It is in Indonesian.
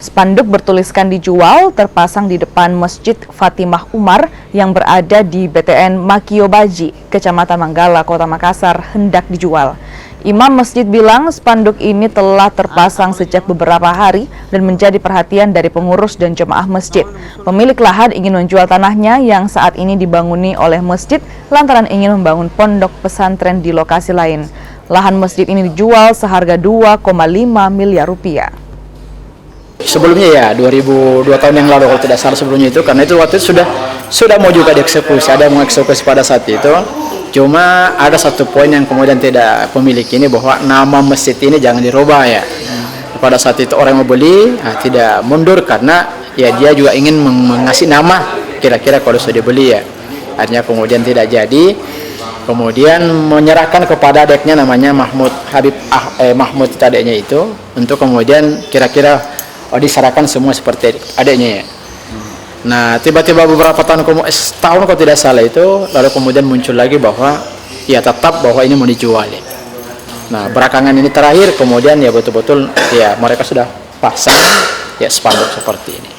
Spanduk bertuliskan dijual terpasang di depan Masjid Fatimah Umar yang berada di BTN Makiobaji, Kecamatan Manggala, Kota Makassar, hendak dijual. Imam masjid bilang spanduk ini telah terpasang sejak beberapa hari dan menjadi perhatian dari pengurus dan jemaah masjid. Pemilik lahan ingin menjual tanahnya yang saat ini dibanguni oleh masjid lantaran ingin membangun pondok pesantren di lokasi lain. Lahan masjid ini dijual seharga 2,5 miliar rupiah. Sebelumnya ya 2 tahun yang lalu kalau tidak salah sebelumnya itu, karena itu waktu itu sudah mau juga dieksekusi, ada yang mengeksekusi pada saat itu. Cuma ada satu poin yang kemudian tidak pemilik ini, bahwa nama masjid ini jangan dirubah ya. Pada saat itu orang yang mau beli tidak mundur karena ya dia juga ingin mengasih nama kira-kira kalau sudah dibeli ya. Akhirnya kemudian tidak jadi. Kemudian menyerahkan kepada adiknya namanya Mahmud Mahmud adiknya itu, untuk kemudian kira-kira diserahkan semua seperti adiknya ya. Nah, tiba-tiba beberapa tahun setahun kalau tidak salah itu, lalu kemudian muncul lagi bahwa ya tetap bahwa ini mau dijual ya. Nah, belakangan ini terakhir kemudian ya betul-betul ya mereka sudah pasang ya spanduk seperti ini.